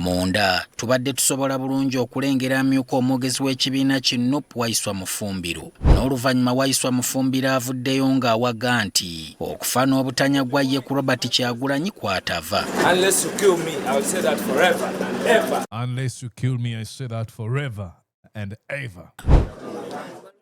Munda tubadde tusobola bulungi okulengera amyuka omwogezi w'ekibiina kino Waiswa Mufumbiro. N'oluvannyuma Waiswa Mufumbiro avuddeyo ng'awaga nti okufa n'obutanyagwa ye ku Robert Kyagulanyi kwatava. Unless you kill me, I will say that forever and ever. Unless you kill me, I say that forever and ever.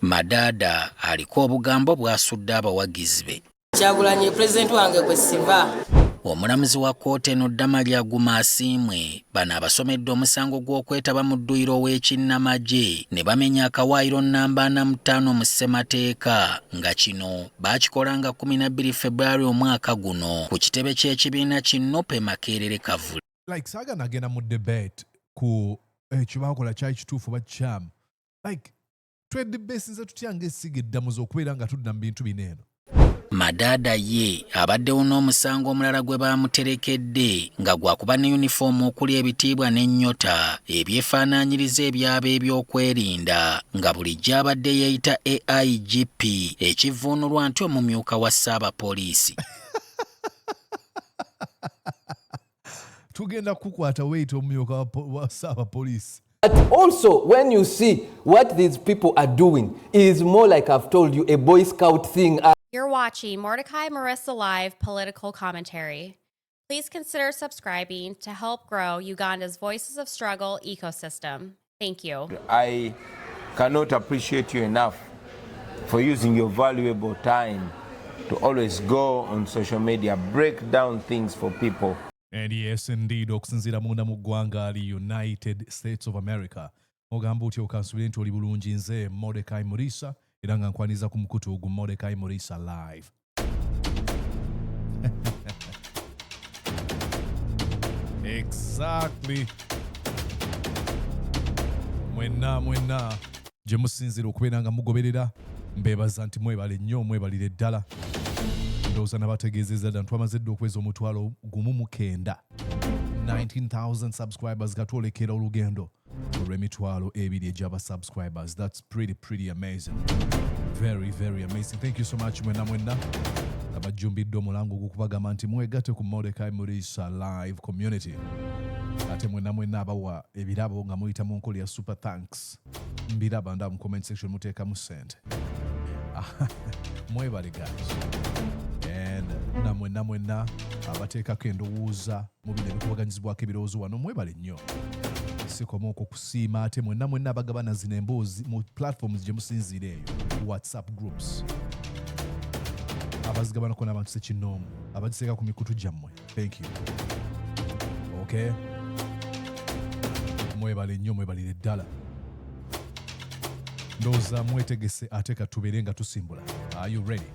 Madaada aliko obugambo bw'asudde abawagizi be. Kyagulanyi president wange kwe siva. Omulamuzi wa kkooti eno Damali Aguma Asiimwe bano abasomedde omusango gw'okwetaba mu dduyiro w'ekinnamagye ne bamenya akawaayiro nnamba 45 mu ssemateeka nga kino baakikola nga 12 February omwaka guno ku kitebe ky'ekibiina kino Makerere Kavule. Like saga nagenda mu debate ku ekibakola kyali kituufu bakyamu. Like twedebesinze tutyange esiga eddamu z'okubeera nga tudda mu bintu bineeno. Madaada ye abaddewo n'omusango omulala gwe bamuterekedde nga gwakuba ne uniform okuli ebitiibwa n'ennyota ebyefaanaanyiriza ebyaba ebyokwerinda nga bulijjo abadde yeeyita AIGP ekivvuunulwa nti omumyuka wa Ssaabapoliisi. Tugenda kukwata wait omumyuka wa Ssaabapoliisi. But also, when you see what these people are doing, it is more like I've told you, a Boy Scout thing. You're watching Mordecai Marissa Live Political Commentary. Please consider subscribing to help grow Uganda's Voices of Struggle ecosystem. Thank you. I cannot appreciate you enough for using your valuable time to always go on social media, break down things for people. And yes, indeed, okusinziira munda mu ggwanga ali United States of America. Ogamba otyo okansubira nti oli bulungi nze Mordecai Marissa era nga nkwaniza ku mukutu ogwo Mordecai Marissa Live. Exactly. Mwenna gye musinzira okubeera nga mugoberera mbeebaza nti mwebale nnyo mwebalire ddala. Ndowooza n'abategeezezza ddala twamaze dda okweza omutwalo gumu mu 9. 19,000 subscribers gatwolekera olugendo olw'emitwalo ebiri egy'aba subscribers. That's pretty amazing. Very amazing. Thank you so much mwenna abajjumbidde omulango ogw'okubagamba nti mwegatte ku Mordecai Marissa Live community. Ate mwenna abawa ebirabo nga muyita mu nkola ya super thanks. Mbiraba nda mu comment section muteekamu ssente. Mwebale guys. And mwenna abateekako endowooza mu bino ebikubaganyizibwako ebirowoozo wano mwebale nnyo. Sikoma okwo kusiima ate mwenna abagabana zino emboozi mu platforms gye musinziira eyo. WhatsApp groups. Abazigabanako n'abantu sekinnoomu. Abagiseeka ku mikutu gyammwe. Thank you. Okay? Mwebale nnyo mwebalire ddala. Ndowooza mwetegese ate katubeere nga tusimbula. Are you ready?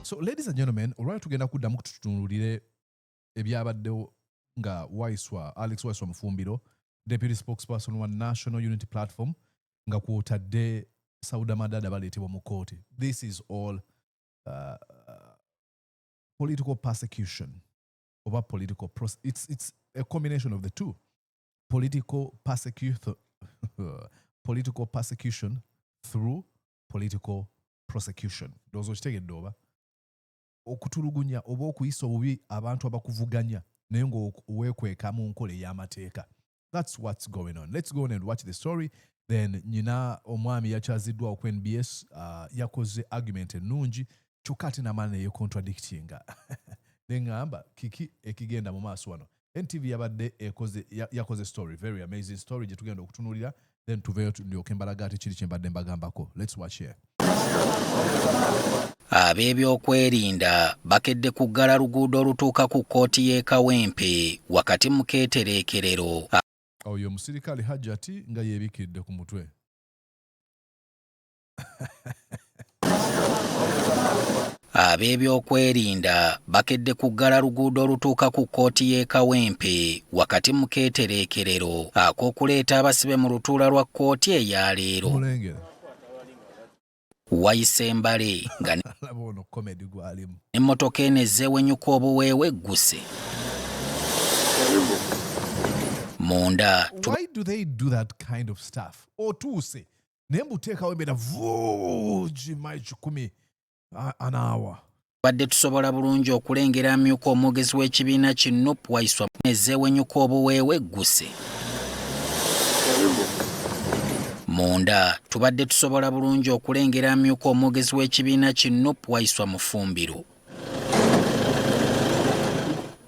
So, ladies and gentlemen, olwali tugenda kuddamu kututunulire ebyabaddewo nga Alex Waiswa Mufumbiro, Deputy Spokesperson wa National Unity Platform, nga kwotadde Sauda Madaada baleetebwa mu kooti. This is all political persecution. Over political it's a combination of the two. Political persecution through political prosecution. Dozo kitegedde oba okutulugunya oba okuyisa obubi abantu abakuvuganya naye ng'oweekweka mu nkola ey'amateeka. That's what's going on. Let's go on and watch the story. Then nyina omwami yakyaziddwa ku NBS yakoze argument ennungi kyokka ate n'amaana yeecontradictinga. Neŋŋamba kiki ekigenda mu maaso wano. NTV yabadde yakoze story, very amazing story gye tugenda okutunuulira, then tuveeyo ndyoke mbalaga ate kiri kye mbadde mbagambako. Let's watch here. Ab'ebyokwerinda bakedde kuggala luguudo olutuuka ku kkooti y'e Kawempe wakati mu keetereekerero. Oyo omusirikale Hajjati nga yeebikkiridde ku mutwe. Ab'ebyokwerinda bakedde kuggala luguudo olutuuka ku kkooti y'e Kawempe wakati mu keetereekerero ak'okuleeta abasibe mu lutuula lwa kkooti eya leero. Wayise mbale nga n'emmotoka eno ezzeewenyuka obuweewe egguse. Munda. Why do they do that kind of stuff? Otuuse naye mbuteekawo embeera vuugi maili 10 an hour. badde tusobola bulungi okulengera amyuka omwogezi w'ekibiina ki NUP Waiswa ezeewenyuka obuweewe egguse. Munda tubadde tusobola bulungi okulengera amyuka omwogezi w'ekibiina ki NUP Waiswa Mufumbiro.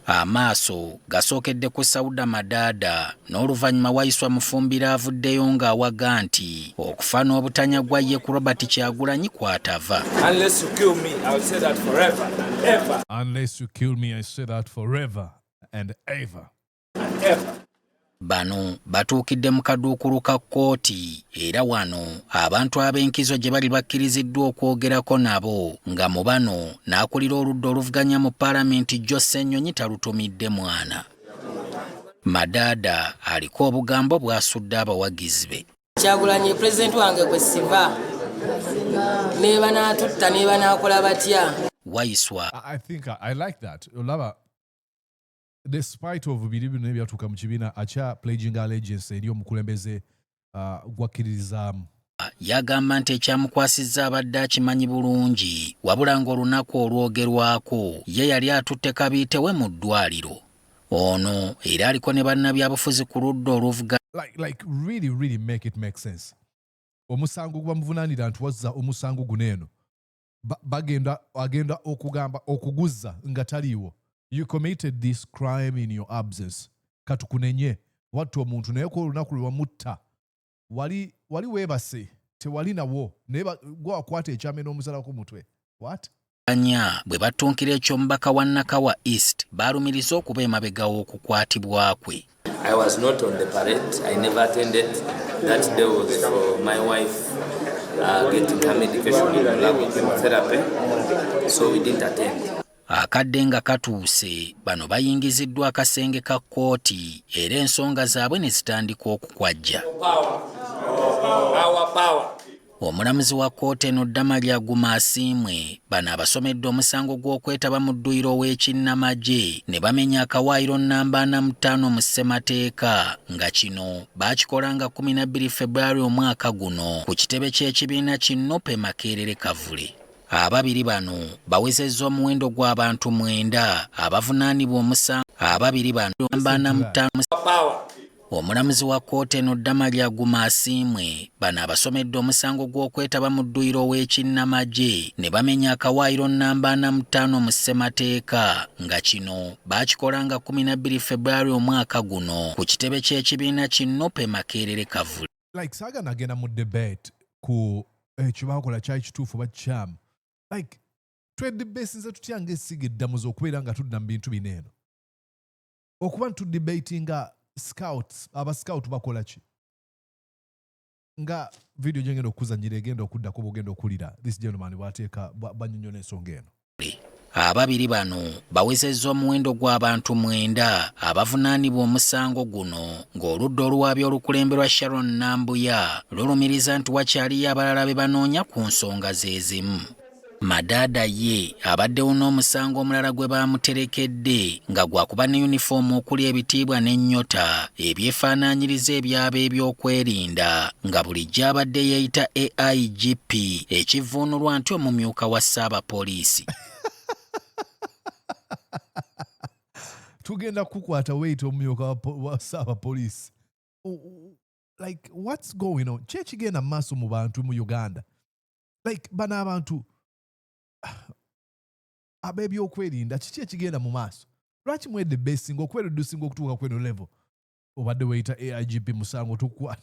Amaaso gasookedde ku Sauda Madaada n'oluvannyuma Waiswa Mufumbiro avuddeyo ng'awaga nti okufa n'obutanyagwa ye ku Robert Kyagulanyi kwatava. Unless you kill me, I will say that forever and ever. Unless you kill me, I say that forever and ever. And ever. Bano batuukidde mu kaduukulu ka kkooti era wano abantu ab'enkizo gye bali bakkiriziddwa okwogerako nabo nga mu bano n'akulira oludda oluvuganya mu paalamenti Jose Nnyonyi talutumidde mwana. Madaada aliko obugambo bw'asudde abawagizi be. Kyagulanyi pulezidenti wange kwe siva ne banaatutta ne banaakola batya. Waiswa I think I like that. Olaba, despite of biribi n'ebyatuuka mu kibiina acha pledging allegiance eri omukulembeze gwakkiririzaamu. Yagamba nti ekyamukwasizza abadde akimanyi bulungi wabula ng'olunaku olwogerwako ye yali atutte kabiite we mu ddwaliro. Ono era aliko ne bannabyabufuzi ku ludda oluvuga. Like really make it make sense. Omusango gwamuvunaanira nti wazza omusango guno eno agenda okugamba okuguzza nga taliiwo. You committed this crime in your absence. Katukunenye wattu omuntu naye ko olunaku lwe wamutta wali weebase tewali nawo naye gwe wakwata ekyame n'omusala ku mutwe. What? Anya bwe batunkira ekyo mubaka wa Nakawa East baalumiriza okuba emabega w'okukwatibwa kwe. I was not on the parade. I never attended. That day was for my wife getting her medication in lab chemotherapy, so we didn't attend. Akadde nga katuuse bano bayingiziddwa akasenge ka kkooti era ensonga zaabwe ne zitandika okukwajja. Omulamuzi wa kkooti eno Ddamali Aguma Asiimwe bano abasomedde omusango gw'okwetaba mu dduyiro w'ekinnamagye ne bamenya akawaayiro nnamba 45 mu ssemateeka nga kino baakikola nga 12 February omwaka guno ku kitebe ky'ekibiina ki NUP e Makerere Kavule. Ababiri bano bawezezza omuwendo gw'abantu 9 abavunaanibwa omusango. Ababiri bano namba 45. Omulamuzi wa kkooti eno Ddamali Aguma Asiimwe bano abasomedde omusango gw'okwetaba mu dduyiro w'ekinnamagye ne bamenya akawaayiro nnamba 45 mu ssemateeka nga kino baakikola nga 12 February omwaka guno ku kitebe ky'ekibiina ki NUP e Makerere Kavule. Like saga nagenda mu debate ku ekibaakola kyali kituufu bakyamu. Like twedebatinze tutya ng'essiga eddamuzi okubeera nga tudda mu bintu bino eno. Okuba ntudebatinga scouts, aba scout bakola ki? Nga video gyengenda okuzanyira egenda okuddako bwogenda okulira this gentleman bw'ateeka banyonyola ensonga eno. Ababiri bano bawezezza omuwendo gw'abantu 9 abavunaanibwa omusango guno ng'oludda oluwaabi olukulemberwa Sharon Nambuya lulumiriza nti wakyaliyo abalala be banoonya ku nsonga ze zimu. Madaada ye abaddewo n'omusango omulala gwe baamuterekedde nga gwakuba ne yunifoomu okuli ebitiibwa n'ennyota ebyefaanaanyiriza ebyaba ebyokwerinda nga bulijjo abadde yeeyita AIGP ekivvuunulwa nti omumyuka wa Ssaabapoliisi. Tugenda kukwata wait omumyuka wa Ssaabapoliisi. Like what's going on? Kyekigenda maaso mu bantu mu Uganda. Like bano abantu ab'ebyokwerinda kiki ekigenda mu maaso? Lwaki mwedde besinga okweredusinga okutuuka kweno level obadde weyita AIGP musango tukwata?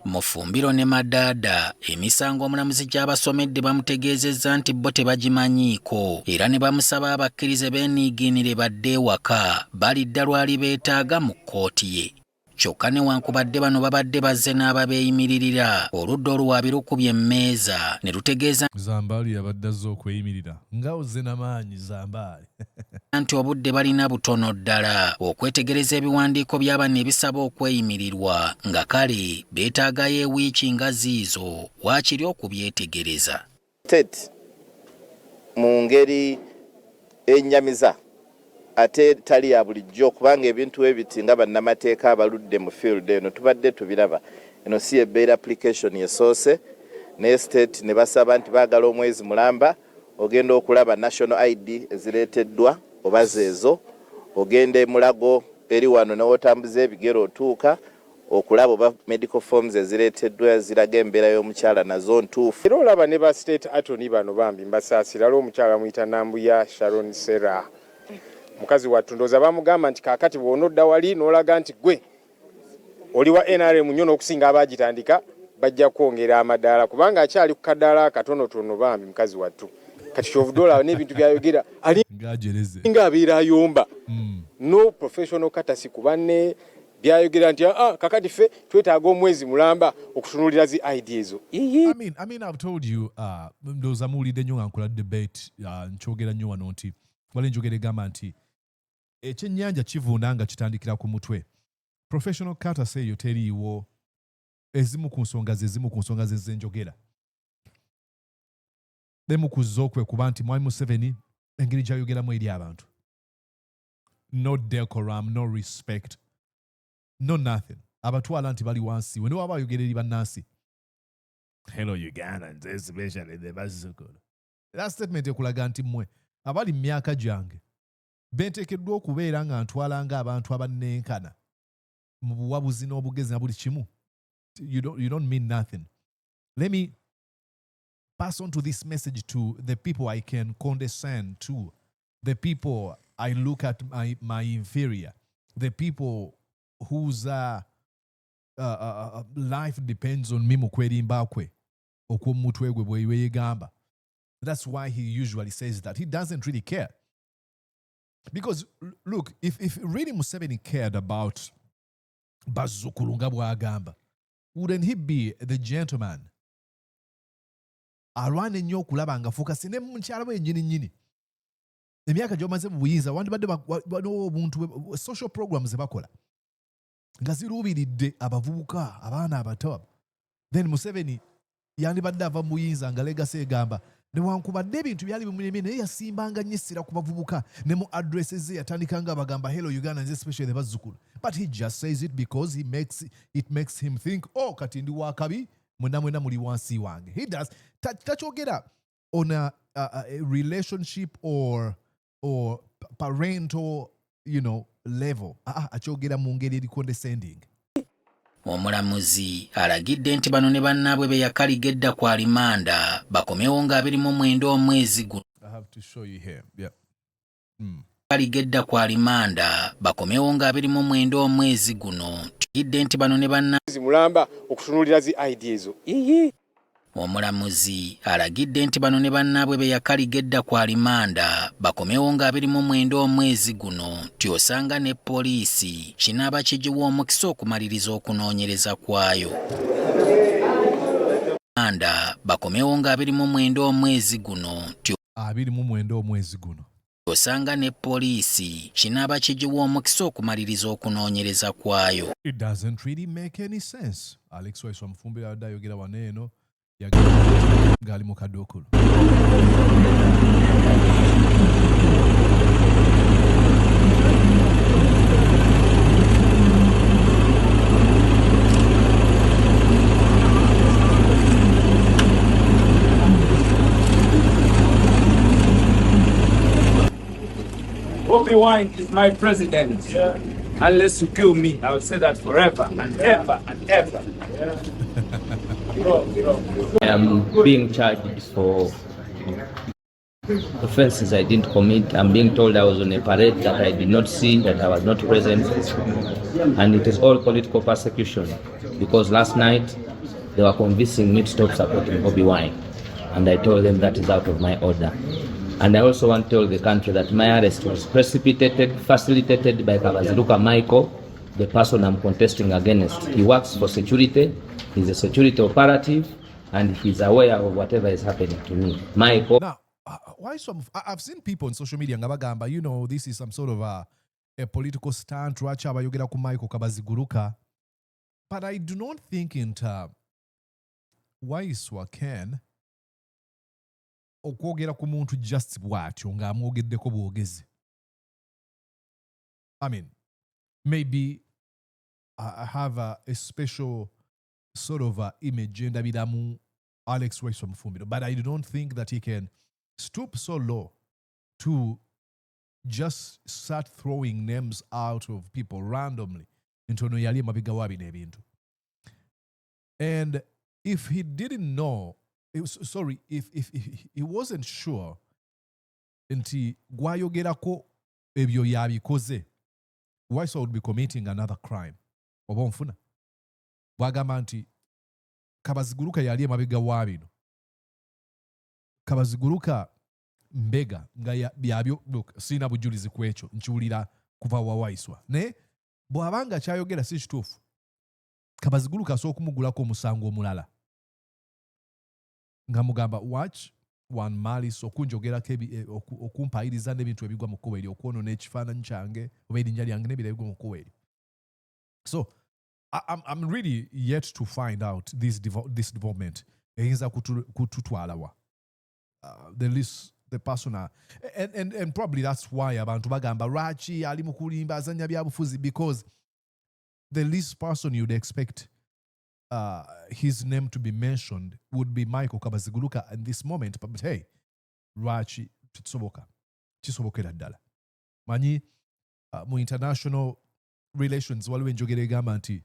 Mufumbiro ne Madaada emisango omulamuzi gy'abasomedde bamutegeezezza nti bo tebagimanyiiko era ne bamusaba abakkirize beeniigiinire badde ewaka balidda lwali beetaaga mu kkooti ye. Kyokka newankubadde bano babadde bazze n'ababeeyimiririra oludda oluwaabi lukubye emmeeza ne lutegeeza Zambaali yabadde azze okweyimirira nga ozze n'amaanyi Zambaali nti obudde balina butono ddala okwetegereza ebiwandiiko by'abano ebisaba okweyimirirwa nga kale beetaagayo ewiiki nga ziizo waakiri okubyetegereza. State mu ngeri ennyamiza ate tali ya bulijjo kubanga ebintu ebiti nga bannamateeka abaludde mu field eno tubadde tubiraba. Eno si bail application yesoose ne state ne basaba nti baagala omwezi mulamba ogenda okulaba national ID ezireeteddwa oba zeezo, ogenda Mulago eri wano n'otambuza ebigero otuuka okulaba oba medical forms ezireeteddwa ziraga embeera y'omukyala nazo ntuufu. Era olaba ne ba state attorney bano bambi mbasaasira omukyala muyita Nambuya Sharon Serra. Mukazi wattu ndowooza bamugamba nti kaakati bw'onodda wali n'olaga nti gwe oli wa NRM nnyo n'okusinga abaagitandika bajja kwongera amadaala kubanga akyali ku kadaala katonotono bambi mukazi wattu. Kati kyovudde n'ebintu byayogera ali nga abeera ayomba. No professional courtesy ku banne byayogera nti kakati ffe twetaaga omwezi mulamba okutunuulira zi ID ezo. I mean, I've told you, ndowooza muwulidde nnyo nga nkola debate, nkyogera nnyo wano nti wali njogera egamba nti ekyennyanja kivuuna nga kitandikira ku mutwe. Professional courtesy eyo teriiwo. Ezimu ku nsonga ze njogera. Emu ku zo kwe kuba nti Mwami Museveni engeri gy'ayogeramu eri abantu. No decorum, no respect, no nothing. Abatwala nti bali wansi. We waba ayogera eri bannansi. Hello Ugandans, especially the Bazukulu. That statement ekulaga nti mmwe abali mu myaka gyange benteekeddwa okubeera nga ntwala nga abantu abannenkana mu buwabuzi n'obugezi na buli kimu. You don't mean nothing. Let me pass on to this message to the people I can condescend to, the people I look at my inferior, the people whose life depends on me mukweri mbakwe okw'omutwe gwe bwe yegamba. That's why he usually says that. He doesn't really care. Because, look, if really Museveni cared about Bazukulu nga bw'agamba, wouldn't he be the gentleman alwana ennyo okulaba nga fokasi ne mu nkyala bwe nnyini emyaka gy'omaze mu buyinza wandibadde obuntu social programs bakola nga ziruubiridde abavubuka abaana abato. Then Museveni yandibadde ava mu buyinza nga legacy egamba newankubadde ebintu byali bimulemye naye yasimbanga nnyo essira ku bavubuka ne mu addresses ze yatandikanga bagamba hello Ugandans, especially the Bazukulu. But he just says it because it makes him think, oh, kati ndi wakabi mwena muli wansi wange. He does. Tachogera on a relationship or parental, level. Achogera mu ngeri eri condescending. Omulamuzi alagidde nti bano ne bannaabwe be yakaligga edda kwa limanda bakomewo nga 29 omwezi guno. I have to show you here. Yeah. Kaligedda kwa limanda bakomewo nga 29 omwezi guno. Tugidde nti bano ne bannaabwe mulamba okutunuulira zi ID ezo. Omulamuzi alagidde nti bano ne bannaabwe be yakaligga edda kwa limanda bakomewo nga 29 omwezi guno tyosanga ne poliisi kinaaba kigiwa omukisa okumaliriza okunoonyereza kwayo. Bakomewo nga 29 omwezi guno 29 omwezi guno osanga ne poliisi kinaaba kigiwa omukisa okumaliriza okunoonyereza kwayo. It doesn't really make any sense. Alex Waiswa Mufumbiro ayogera waneeno ngali mu kaduukulu. Bobi Wine is my president. Unless you kill me, I will say that forever and ever and ever. I am being charged for offenses I didn't commit. I'm being told I was on a parade that I did not see, that I was not present. And it is all political persecution because last night they were convincing me to stop supporting Bobi Wine. And I told them that is out of my order. And I also want to tell the country that my arrest was precipitated, facilitated by Kabaziruka Michael, the person I'm contesting against. He works for security, he's a security operative, and he's aware of whatever is happening to me. Michael. Now, I've seen people on social media, ngabagamba, this is some sort of a political stunt, yogera ku Michael Kabaziguruka. But I do not think Waiswa can okwogera ku muntu just bw'atyo ng'amwogeddeko bwogezi. I mean, maybe I have a special sort of image endabiramu Alex Waiswa Mufumbiro, but I don't think that he can stoop so low to just start throwing names out of people randomly into no yali mabiga wabi nebintu. And if he didn't know, if he wasn't sure nti gwayogerako ebyo yabikoze, Waiswa would be committing another crime. Oba onfuna. Bwagamba nti kabaziguruka yali mabiga wabino. Kabaziguruka mbega nga byabyo look sina bujulizi kwecho nchiwulira kuva wa Waiswa. Ne bwabanga kyayogera si kituufu. Kabaziguruka asookumugulako omusango omulala. Nga mugamba watch one malice okunjogera kebi okumpayiriza n'ebintu ebigwa mu kkubo eri okwonona ekifaananyi kyange oba erinnya lyange n'ebirala ebigwa mu kkubo eri. So I'm really yet to find out this development. Eyinza kututwala wa. The person and probably that's why abantu bagamba lwaki ali mu kulimba azanya byabufuzi, because the least person you'd expect his name to be mentioned would be Michael Kabaziguruka at this moment. But hey, lwaki kisobokera ddala. Manyi mu international relations waliwo enjogera egamba nti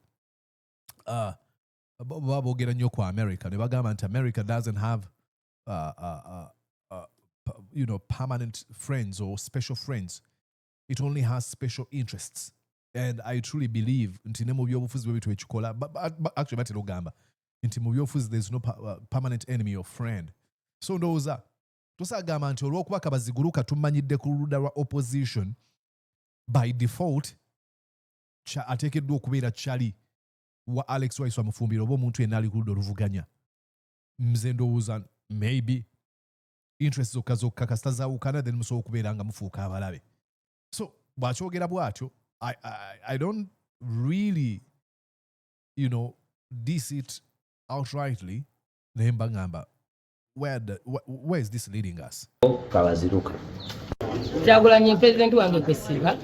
babogera nnyo ku America ne bagamba nti America doesn't have permanent friends or special friends. It only has special interests. And I truly believe nti ne mu byobufuzi bwe bitu ekikola, but actually batera ogamba nti mu byobufuzi there's no permanent enemy or friend. So ndowooza tosagamba nti olw'okuba Kabaziguruka tumanyidde ku ludda lwa opposition by default ateekeddwa okubeera kyali wa Alex Waiswa Mufumbiro oba omuntu yenna ali ku ludda oluvuganya. Nze ndowooza maybe interest zokka kasita zaawukana then musobola okubeera nga mufuuka abalabe. So bw'akyogera bw'atyo I don't really, diss it outrightly. Nehemba ngamba, where is this leading us? Kabaziruka. Kyagulanye president wange kwesiba.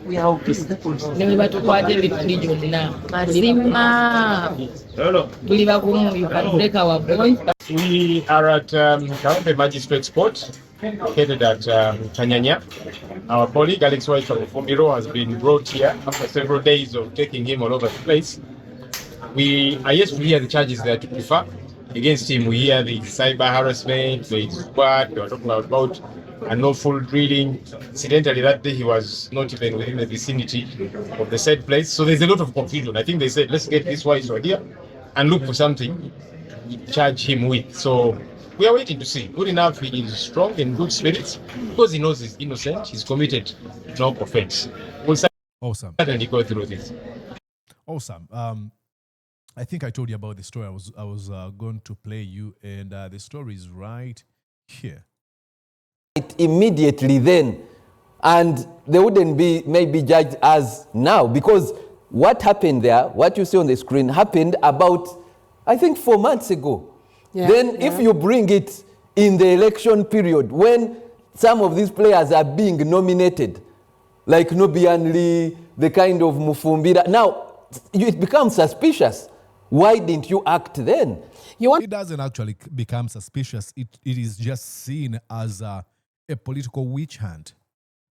Ne batukwate ebituli byonna. Mazima. Tuli bagumu, you can break our bones. We are at Kawempe Magistrates Court, located at Kanyanya. Our colleague Alex Waiswa Mufumbiro has been brought here after several days of taking him all over the place. We are yet to hear the charges that to prefer against him. We hear the cyber harassment, the what they were talking about unlawful drilling. Incidentally, that day he was not even within the vicinity of the said place. So there's a lot of confusion. I think they said, let's get this Waiswa here and look for something to charge him with. So we are waiting to see. Good enough, he is strong in good spirits because he knows he's innocent. He's committed no offense. We'll certainly go through this. Awesome. I think I told you about the story. I was going to play you, and the story is right here. Immediately then, and they wouldn't be maybe judged as now, because what happened there, what you see on the screen, happened about, I think, 4 months ago. Yeah, then if you bring it in the election period, when some of these players are being nominated, like Nobianli, the kind of Mufumbira, now it becomes suspicious. Why didn't you act then? It doesn't actually become suspicious. It is just seen as a political witch hunt,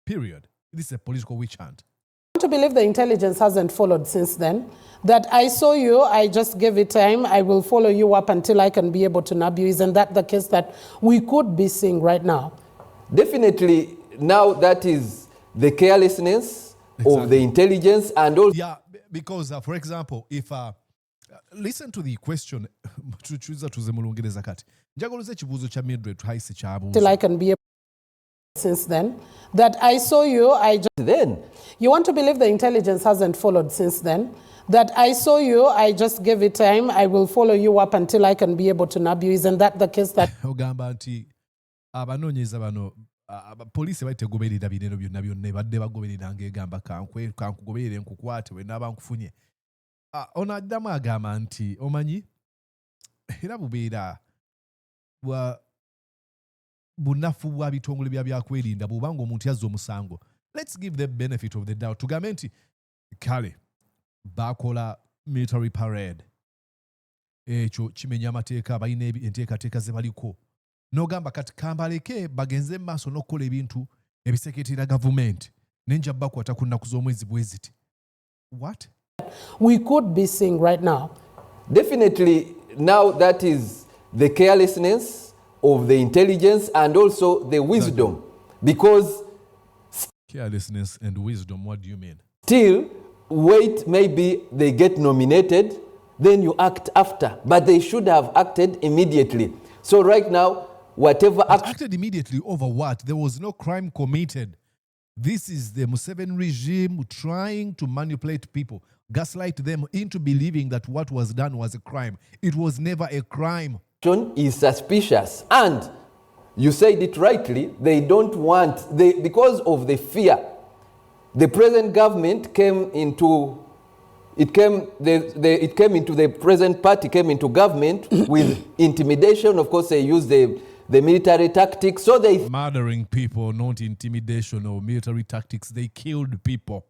period. This is a political witch hunt. To believe the intelligence hasn't followed since then, that I saw you, I just gave it time, I will follow you up until I can be able to nab you. Isn't that the case that we could be seeing right now? Definitely, now that is the carelessness of the intelligence and all. Yeah, because for example, if listen to the question, till I can be able since then, that I saw you, I just then. You want to believe the intelligence hasn't followed since then, that I saw you, I just gave it time, I will follow you up until I can be able to nab you. Isn't that the case that ogamba nti abanonyeza bano police baitegoberera bineno byonna byonna badde bagoberera ngegamba kankugoberere nkukwate we naba nkufunye ono addamu agamba nti omanyi era bubeera bunafu bwa bitongole byakwerinda bwobanga omuntu yazza omusango. Let's give the benefit of the doubt. Tugambe nti kale bakola military parade, ekyo kimenya amateeka, balina enteekateeka ze baliko, n'ogamba kati kambaleke bagenze maaso n'okukola ebintu ebiseketera gavumenti nenja bakwata ku nnaku z'omwezi bwe ziti. What? We could be seeing right now. Definitely now that is the carelessness of the intelligence and also the wisdom. Because carelessness and wisdom, what do you mean? Still, wait, maybe they get nominated, then you act after. But they should have acted immediately. So right now, whatever... Acted immediately over what? There was no crime committed. This is the Museveni regime trying to manipulate people, gaslight them into believing that what was done was a crime. It was never a crime. Is suspicious. And you said it rightly, they don't want, because of the fear, the present government came into, the present party came into government with intimidation. Of course, they used the military tactics. So they murdering people, not intimidation or military tactics. They killed people.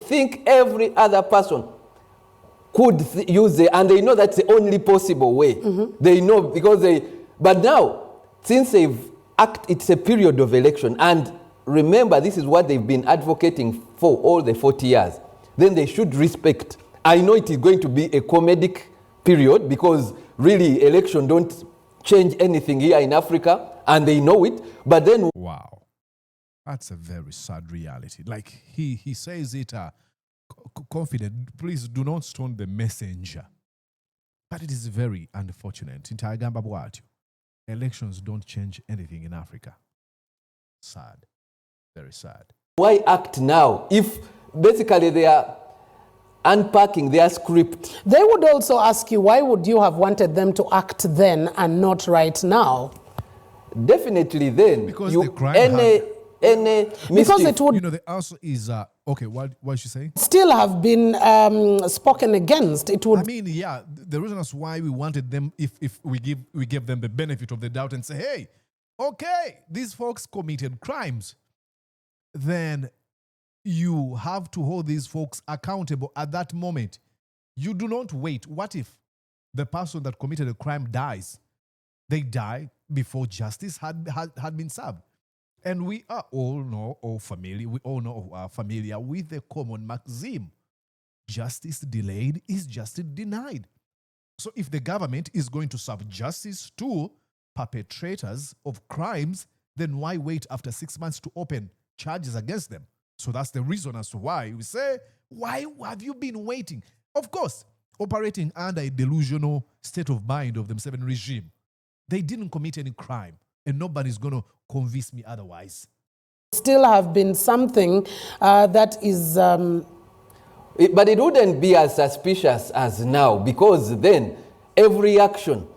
Think every other person could use it, and they know that's the only possible way. They know because but now, since it's a period of election, and remember, this is what they've been advocating for all the 40 years, then they should respect. I know it is going to be a comedic period because really election don't change anything here in Africa, and they know it, but then... Wow. That's a very sad reality. Like, he says it confident, please do not stone the messenger. But it is very unfortunate. Elections don't change anything in Africa. Sad. Very sad. Why act now if basically they are unpacking their script? They would also ask you, why would you have wanted them to act then and not right now? Definitely then. Because the crime because it would... You know, the answer is... okay, what is she saying? Still have been spoken against. It would... I mean, yeah, the reason is why we wanted them, if we give them the benefit of the doubt and say, hey, okay, these folks committed crimes, then you have to hold these folks accountable at that moment. You do not wait. What if the person that committed a crime dies? They die before justice had been served. And we are all familiar with the common maxim: justice delayed is justice denied. So if the government is going to serve justice to perpetrators of crimes, then why wait after 6 months to open charges against them? So that's the reason as to why we say, why have you been waiting? Of course, operating under a delusional state of mind of the Museveni regime. They didn't commit any crime, and nobody's going to convince me otherwise. Still have been something that is... but it wouldn't be as suspicious as now, because then every action,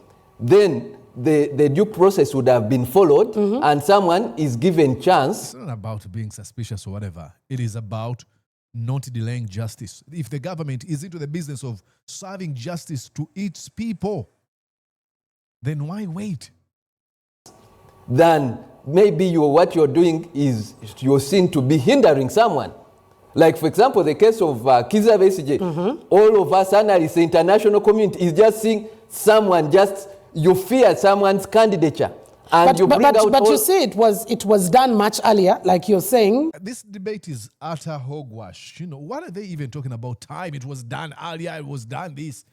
then the due process would have been followed, and someone is given chance. It's not about being suspicious or whatever. It is about not delaying justice. If the government is into the business of serving justice to its people, then why wait? Then maybe what you're doing is you're seen to be hindering someone. Like, for example, the case of Kizza Besigye. All of us analysts, the international community is just seeing someone, you fear someone's candidature. And but you see, it was done much earlier, like you're saying. This debate is utter hogwash. You know, what are they even talking about time? It was done earlier, it was done this.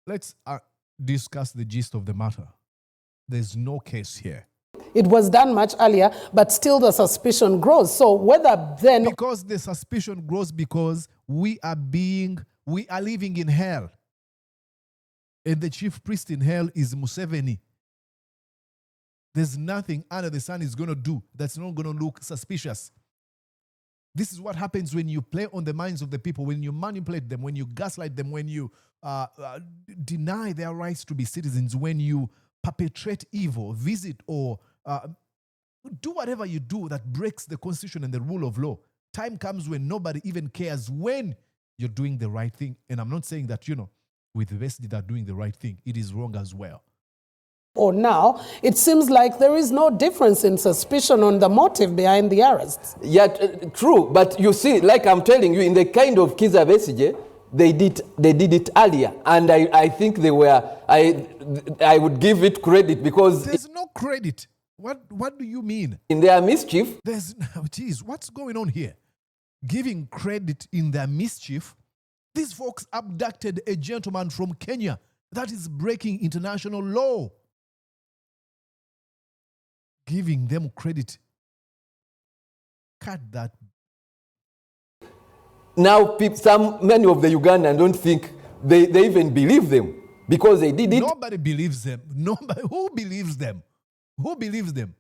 Let's discuss the gist of the matter. There's no case here. It was done much earlier, but still the suspicion grows. So whether then... Because the suspicion grows because we are living in hell. And the chief priest in hell is Museveni. There's nothing under the sun is going to do that's not going to look suspicious. This is what happens when you play on the minds of the people, when you manipulate them, when you gaslight them, when you deny their rights to be citizens, when you perpetrate evil, visit or do whatever you do that breaks the constitution and the rule of law. Time comes when nobody even cares when you're doing the right thing. And I'm not saying that, with the rest that are doing the right thing, it is wrong as well. Or now, it seems like there is no difference in suspicion on the motive behind the arrests. Yeah, true. But you see, like I'm telling you, in the kind of Kizza Besigye, they did it earlier, and I think they were. I would give it credit because there's no credit. What do you mean? In their mischief, there's geez, what's going on here? Giving credit in their mischief. These folks abducted a gentleman from Kenya that is breaking international law. Giving them credit. Cut that. Now, many of the Ugandans don't think they even believe them because they did it. Nobody believes them. Nobody. Who believes them? Who believes them?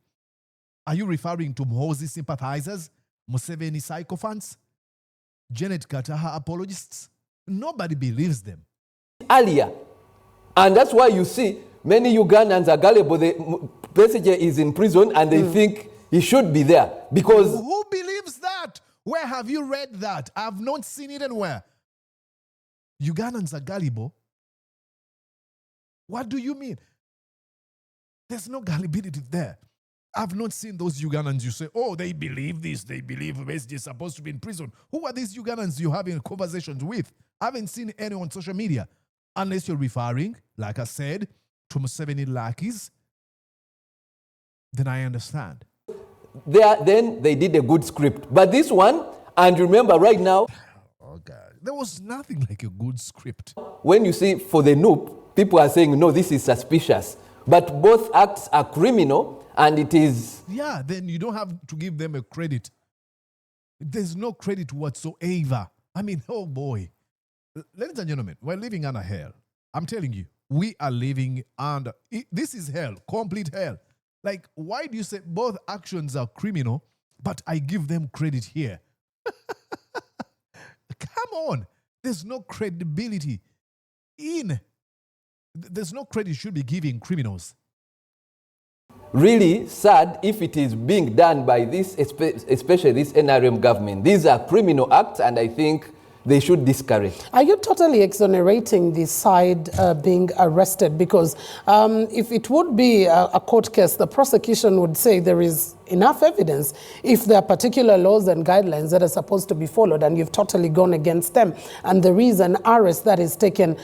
Are you referring to Mhozi sympathizers, Museveni sycophants, Janet Kataha apologists? Nobody believes them. Earlier. And that's why you see many Ugandans are gullible. The Stategy is in prison and they think he should be there because... Who believes that? Where have you read that? I've not seen it anywhere. Ugandans are gullible? What do you mean? There's no gullibility there. I've not seen those Ugandans you say, oh, they believe this, they believe Stategy is supposed to be in prison. Who are these Ugandans you're having conversations with? I haven't seen any on social media. Unless you're referring, like I said, to Museveni lackeys, then I understand. Then they did a good script. But this one, and remember right now... Oh, God. There was nothing like a good script. When you see for the NUP, people are saying, no, this is suspicious. But both acts are criminal, and it is... Yeah, then you don't have to give them a credit. There's no credit whatsoever. I mean, oh boy. Ladies and gentlemen, we're living under hell. I'm telling you, we are living under... This is hell, complete hell. Like, why do you say both actions are criminal, but I give them credit here? Come on. There's no credibility there's no credit should be given criminals. Really sad if it is being done by this, especially this NRM government. These are criminal acts, and I think they should discourage. Are you totally exonerating the side being arrested? Because if it would be a court case, the prosecution would say there is enough evidence if there are particular laws and guidelines that are supposed to be followed, and you've totally gone against them. And there is an arrest that is taken.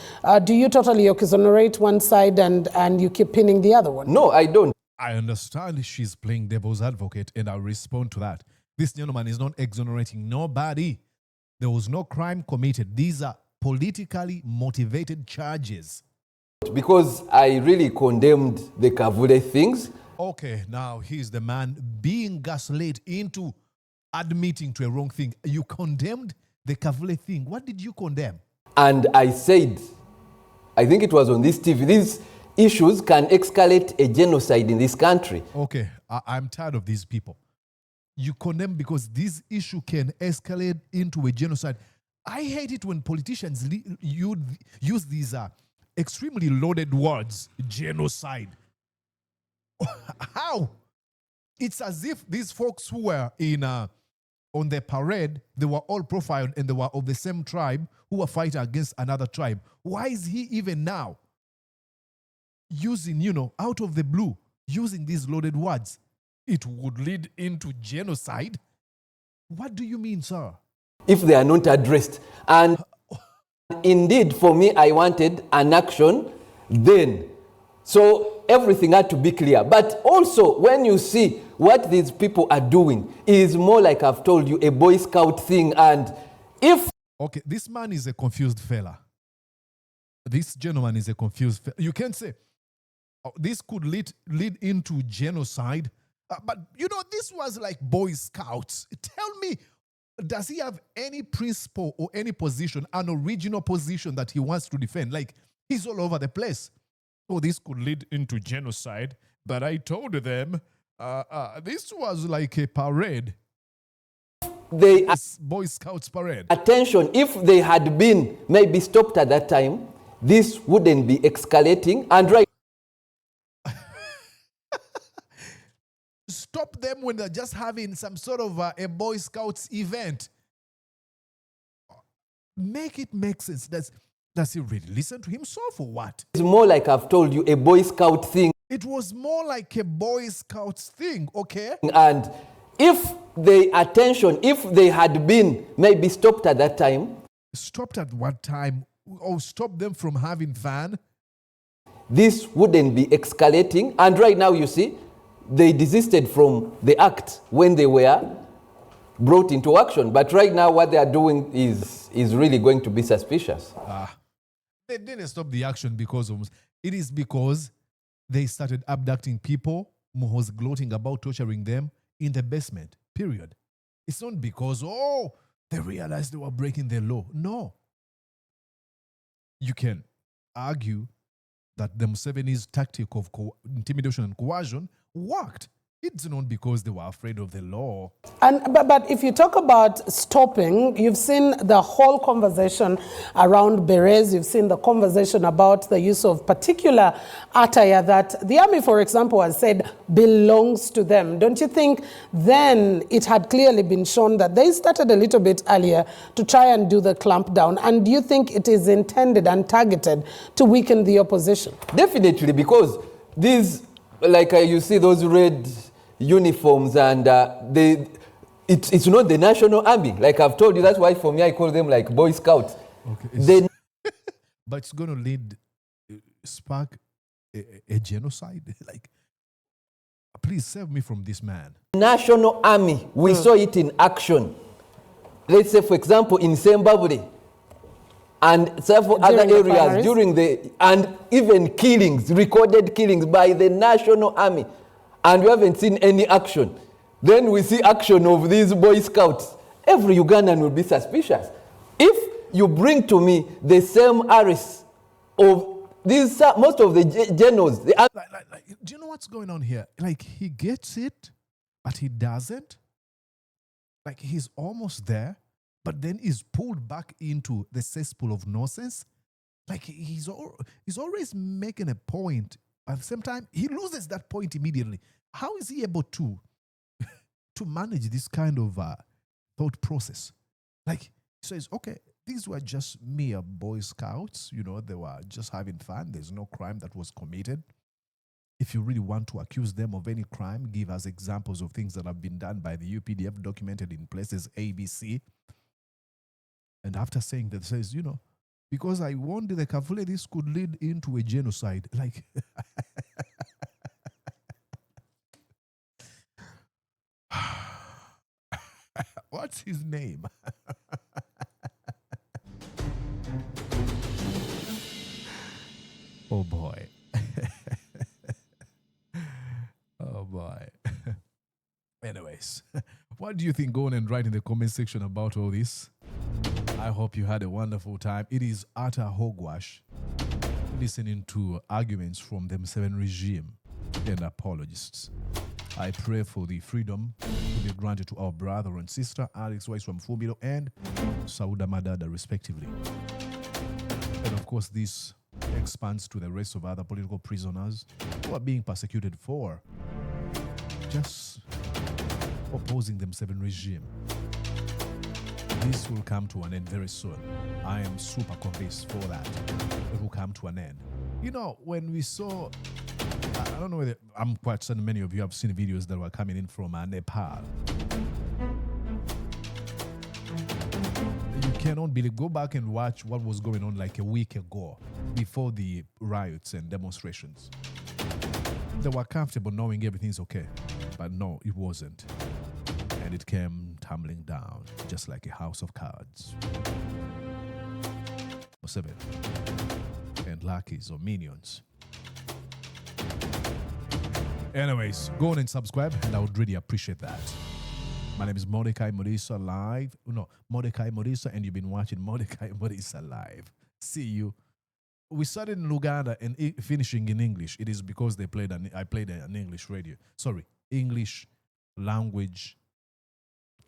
Do you totally exonerate one side and you keep pinning the other one? No, I don't. I understand she's playing devil's advocate, and I'll respond to that. This gentleman is not exonerating nobody. There was no crime committed. These are politically motivated charges. Because I really condemned the Kavule things. Okay, now he's the man being gaslit into admitting to a wrong thing. You condemned the Kavule thing. What did you condemn? And I said, I think it was on this TV, these issues can escalate a genocide in this country. Okay, I'm tired of these people. You condemn because this issue can escalate into a genocide. I hate it when politicians use these extremely loaded words, genocide. How? It's as if these folks who were on the parade, they were all profiled and they were of the same tribe who were fighting against another tribe. Why is he even now using, out of the blue, using these loaded words? It would lead into genocide? What do you mean, sir? If they are not addressed. And indeed, for me, I wanted an action then. So everything had to be clear. But also, when you see what these people are doing, is more like I've told you, a Boy Scout thing. And if... Okay, this man is a confused fella. This gentleman is a confused fella. You can't say, this could lead into genocide. But, this was like Boy Scouts. Tell me, does he have any principle or any position, an original position that he wants to defend? Like, he's all over the place. Oh, this could lead into genocide. But I told them this was like a parade. Boy Scouts parade. Attention, if they had been maybe stopped at that time, this wouldn't be escalating. And right. Stop them when they're just having some sort of a Boy Scouts event. Make it make sense. Does he really listen to himself or what? It's more like I've told you, a Boy Scout thing. It was more like a Boy Scouts thing, okay? And if they had been maybe stopped at that time, Stopped at what time? Or stop them from having fun? This wouldn't be escalating. And right now, you see, they desisted from the act when they were brought into action. But right now, what they are doing is really going to be suspicious. They didn't stop the action because of... It is because they started abducting people who was gloating about torturing them in the basement, period. It's not because, they realized they were breaking the law. No. You can argue that the Museveni's tactic of intimidation and coercion worked. It's not because they were afraid of the law. But if you talk about stopping, you've seen the whole conversation around berets. You've seen the conversation about the use of particular attire that the army, for example, has said belongs to them. Don't you think then it had clearly been shown that they started a little bit earlier to try and do the clampdown? And do you think it is intended and targeted to weaken the opposition? Definitely, because these, like you see those red uniforms, and it's not the national army. Like I've told you, that's why for me I call them like Boy Scouts. Okay. But it's going to spark a genocide. Like, please save me from this man. National army, we saw it in action. Let's say, for example, in Zimbabwe and several other areas and even killings, recorded killings by the national army. And we haven't seen any action. Then we see action of these Boy Scouts. Every Ugandan will be suspicious. If you bring to me the same arrests of these, most of the generals. Do you know what's going on here? Like, he gets it, but he doesn't. Like, he's almost there, but then he's pulled back into the cesspool of nonsense. Like, he's always making a point. At the same time, he loses that point immediately. How is he able to manage this kind of thought process? Like, he says, okay, these were just mere Boy Scouts. You know, they were just having fun. There's no crime that was committed. If you really want to accuse them of any crime, give us examples of things that have been done by the UPDF documented in places ABC. And after saying that, says, you know, because I warned the Kafule this could lead into a genocide. Like, what's his name? Oh boy. Oh boy. Anyways, what do you think? Go on and write in the comment section about all this. I hope you had a wonderful time. It is utter hogwash listening to arguments from the Museveni regime and apologists. I pray for the freedom to be granted to our brother and sister, Waiswa Mufumbiro and Sauda Madaada, respectively. And of course, this expands to the rest of other political prisoners who are being persecuted for just opposing the Museveni regime. This will come to an end very soon. I am super convinced for that. It will come to an end. You know, when we saw, I don't know whether, I'm quite certain many of you have seen videos that were coming in from Nepal. You cannot believe, go back and watch what was going on like a week ago before the riots and demonstrations. They were comfortable knowing everything's okay, but no, it wasn't. And it came tumbling down, just like a house of cards. Museveni and lackeys or minions. Anyways, go on and subscribe, and I would really appreciate that. My name is Mordecai Morisa Live. No, Mordecai Morisa, and you've been watching Mordecai Morisa Live. See you. We started in Uganda and finishing in English. It is because I played an English radio. Sorry, English language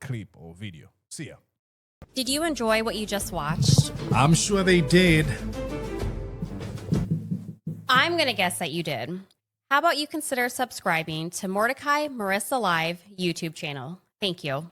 clip or video. See ya. Did you enjoy what you just watched? I'm sure they did. I'm going to guess that you did. How about you consider subscribing to Mordecai Morisa Live YouTube channel? Thank you.